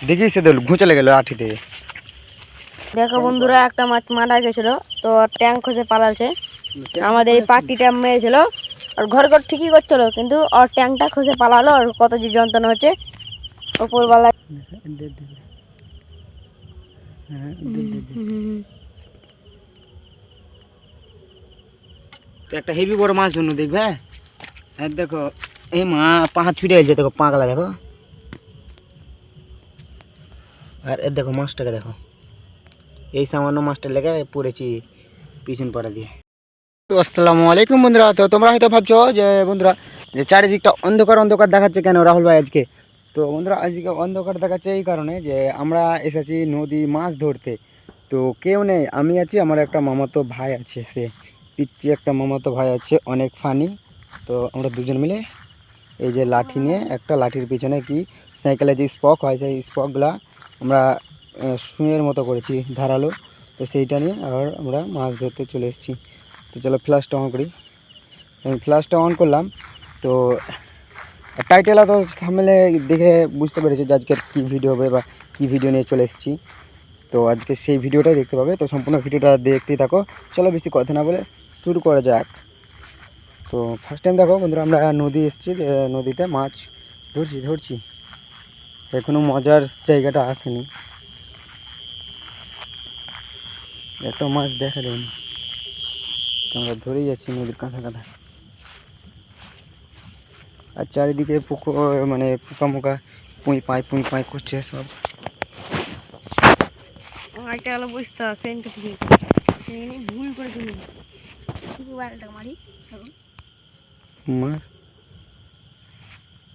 দেখি সে দল ঘুঁচে গেল আঠিতে। দেখো বন্ধুরা, একটা মাছ মারা গেছিল, তো ট্যাঙ্ক খসে পালাচ্ছে। আমাদের এই পার্টিটা মেরেছিল, আর ঘর ঘর ঠিকই করছিল, কিন্তু ওর ট্যাঙ্কটা খসে পালালো। আর কত যে যন্ত্রণা হচ্ছে উপরবেলা। একটা হেভি বড় মাছ ধরুন দেখবে। হ্যাঁ দেখো এই মা পাহাড় ছুটে আসছে, দেখো পাগলা দেখো। আর এর দেখো মাছটাকে দেখো, এই সামান্য মাছটা লেগে পড়েছি পিছন পাড়া দিয়ে। তো আসসালামু আলাইকুম বন্ধুরা। তো তোমরা হয়তো ভাবছো যে বন্ধুরা যে চারিদিকটা অন্ধকার অন্ধকার দেখাচ্ছে কেন রাহুল ভাই আজকে। তো বন্ধুরা আজকে অন্ধকার দেখাচ্ছে এই কারণে যে আমরা এসেছি নদী মাছ ধরতে। তো কেউ নেই, আমি আছি, আমার একটা মামাতো ভাই আছে, সে পিচ্ছি একটা মামাতো ভাই আছে, অনেক ফানি। তো আমরা দুজন মিলে এই যে লাঠি নিয়ে, একটা লাঠির পিছনে কি সাইকেলে যে স্পক হয় সেই স্পকগুলা আমরা সুঁয়ের মতো করেছি ধারালো। তো সেইটা নিয়ে আর আমরা মাছ ধরতে চলে এসেছি। তো চলো ফ্ল্যাশটা অন করি। আমি ফ্ল্যাশটা অন করলাম। তো টাইটেল তো থাম্বনেলে দেখে বুঝতে পেরেছি যে আজকের কী ভিডিও হবে বা কী ভিডিও নিয়ে চলে এসেছি। তো আজকে সেই ভিডিওটাই দেখতে পাবে। তো সম্পূর্ণ ভিডিওটা দেখতেই থাকো। চলো বেশি কথা না বলে শুরু করা যাক। তো ফার্স্ট টাইম দেখো বন্ধুরা, আমরা নদী এসেছি, নদীতে মাছ ধরছি। এখনও মজার জায়গাটা আসেনি, এত মাছ দেখা যায়নি। আমরা ধরেই যাচ্ছি নদীর কাঁথা কাঁথা। আর চারিদিকে পুকুর, মানে পোকা পুঁই পাই করছে সব। এটা হলো বুঝতে ভুল করে দিলি মারি। মার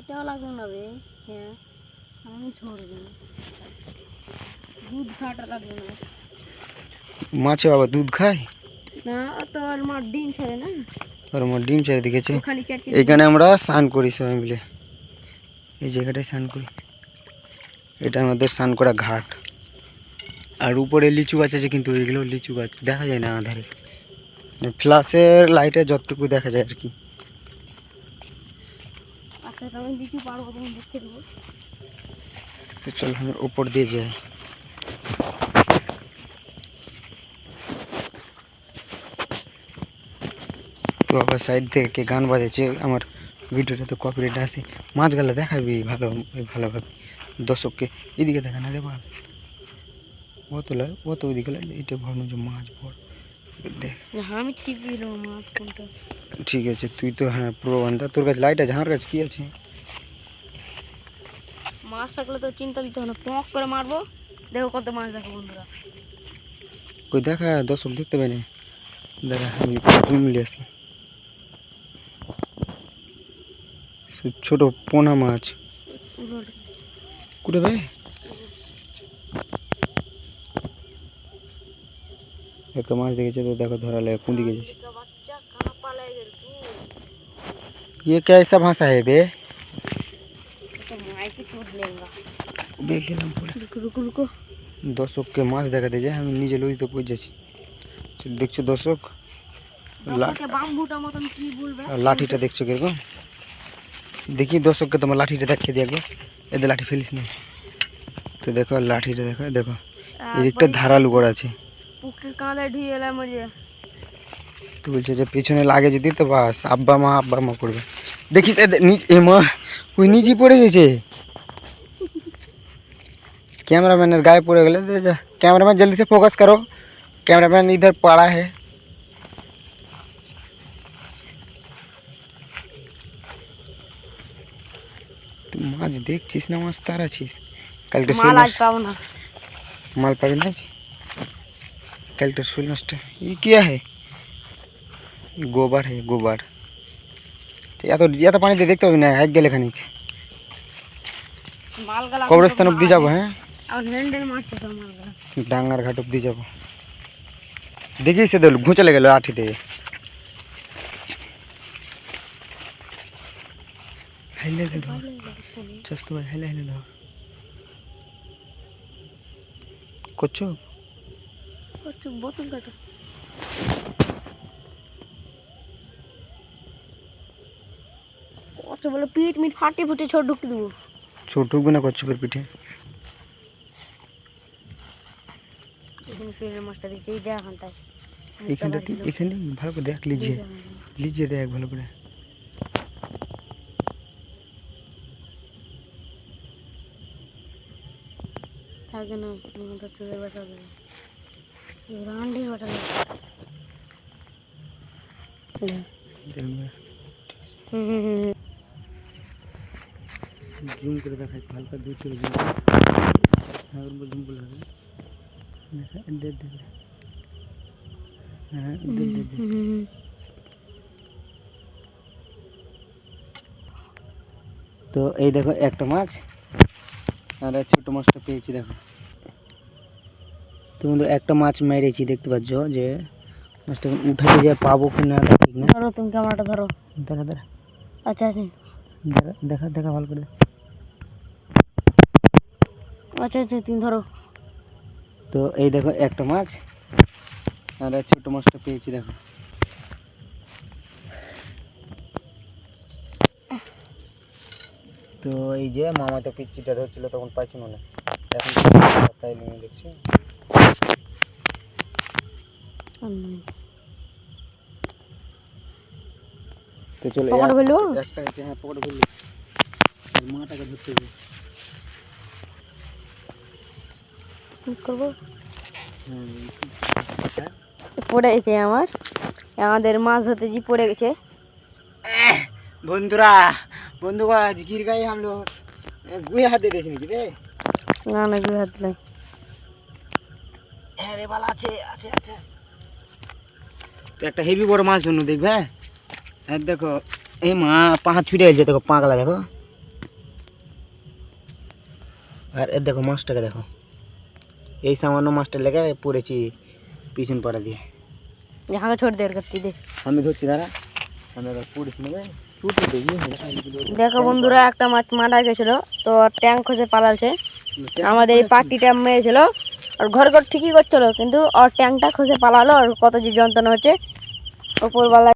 এটাও লাগলো না রে। হ্যাঁ আমি ছড়বি দুধ খাটা লাগলো না। মাছে বাবা দুধ খায় না, তো আর মার ডিম ছাড়ে না। আর আমার ডিম চারি দিকেছে। ওখানে চারটে এইখানে আমরা স্নান করি সবাই মিলে, এই জায়গাটায় স্নান করি। এটা আমাদের স্নান করা ঘাট। আর উপরে লিচু গাছ আছে, কিন্তু এগুলো লিচু গাছ দেখা যায় না আধারে, ফ্ল্যাশের লাইটে যতটুকু দেখা যায় আর কি। আচ্ছা আমি লিচু পারবো, তুমি দেখতে দেবো। তো চলো আমি উপর দিয়ে যাই। তো আবার সাইড থেকে গান বাজাচ্ছে, আমার ভিডিওটা তো কপিরাইট আসে। মাছগুলো দেখাবি ভালোভাবে দর্শককে। এদিকে দেখা না রে ভালো, অত লয় অত ওইদিকে লয়, এটা ভাবলাম যে মাছ বড় দেখ। আমি ঠিক দিলাম মাছ কোনটা। ঠিক আছে, তুই তো হ্যাঁ পুরো বান্ধা, তোর কাছে লাইট আছে, আমার কাছে কী আছে? মাছ থাকলে তো চিন্তা দিতে হবে না, পক করে মারবো। দেখো কত মাছ দেখো বন্ধুরা। কই দেখা, দর্শক দেখতে পাই না। দেখা আমি মিলে আসি। ছোট পোনা মাছ কুটে ভাই, একটা মাছ দেখেছে তো দেখো ধরালে কোন দিকে যাচ্ছে। ये कैसा भाषा है बे? দর্শককে মাছ দেখাতে যায়, আমি নিজে নদীতে পড়ে যাচ্ছি। দেখছো দর্শক, লাঠিটা দেখছো কিরকম? দেখি দর্শককে তোমার লাঠিটা দেখিয়ে দিয়ে একবার, এদের লাঠি ফেলিস না। তো দেখো লাঠিটা দেখো, দেখো এদিকটা ধারালু করা আছে। তো বলছে যে পিছনে লাগে যদি তো বাস আব্বা মা করবে। দেখিস এ মা ওই নিচে পড়ে গেছে। कैमरामैन गाय पड़े गए। कैमरामैन जल्दी से फोकस करो, कैमरामैन इधर पड़ा है। তুই মাছ দেখছিস না মাছ তাড়াছিস? কালকে শোল মাছ पाओ ना। माल पाबি না কালকে শোল মাছটা। ये क्या है? गोबर है गोबर। এত পানিতে দেখতে পাবি না, এক গেলে খানিক কবরস্থান অব্দি যাবো। হ্যাঁ ডাঙ্গার ঘাট অব্দি যাবো। দেখি সে দল ঘুঁচে গেল আঠিতে। হাইলে ধর চস্ত ভাই, হাইলে ধর করছো বোতল কাটো। কত বলে পিঠ মিট ফাটে ফুটে ছোট ঢুকতে দেবো। ছোট ঢুকবে না কচ্ছপের পিঠে। এখানে সুইনের মাছটা দিচ্ছে এই জায়গাখানটায় এখানটাতে এখানে ভালো করে দেখ লিজিয়ে লিজিয়ে দেখ ভালো করে। থাকে না তো চুলের বাসা দেবে রান্ডির বাটা জুম করে দেখাই হালকা দূর থেকে জুম জুম বলে হবে দেখা দে দে হ্যাঁ দে দে দে। তো এই দেখো একটা মাছ আর এই ছোট মাছটা পেয়েছি দেখো। তো বন্ধু একটা মাছ মেরেছি দেখতে পাচ্ছ যে মাছটা উঠাতে যে পাবো কি না ঠিক না। ধরো তুমি ক্যামেরাটা ধরো। দাঁড়া দাঁড়া আচ্ছা আচ্ছা দেখা দেখা ভালো করে। আচ্ছা আচ্ছা তুমি ধরো। তো এই দেখো একটা মাছ আর এই ছোট মাছটা পেয়েছি দেখো। তো এই যে মামা তো পিচ্ছিটা ধরছিল তখন পাইছিল না, এখন পাইলি দেখছি। তো চলে পকেটে ফেলবো? একটা আছে, হ্যাঁ পকেটে ফেলবো। আর মাটাকে ধরতে হবে। কি করবো? হ্যাঁ পড়ে গেছে আমাদের মাছ ধরতে যে পড়ে গেছে। বন্ধুরা বন্ধুরা गिर गए हम लोग, गुए हाथ दे देছি নাকি রে? না না দুই হাত নাই। হ্যাঁ রে বালা আছে আছে আছে। তো একটা হেভি বড় মাছ ধরনু দেখবে। হ্যাঁ দেখো এই মা পাঁচ ছুটে গেছে দেখো, পাগলা দেখো। আর এর দেখো মাছটাকে দেখো, এই সামান্য মাছটা লেগে পড়েছি পিছন পাড়া দিয়ে। হাঁকা ছোট দেওয়ার করতে দে। আমি ধরছি দাঁড়া, আমি এবার পড়েছি নেবে ছুটে দেখি। দেখো বন্ধুরা একটা মাছ মারা গেছিল, তো ট্যাঙ্ক খসে পালাচ্ছে। আমাদের এই পাটিটা মেরেছিল আর ঘর ঠিকই করছিল, কিন্তু ওর ট্যাঙ্কটা খসে পালালো। আর কত যে যন্ত্রণা হচ্ছে ওপরবেলা।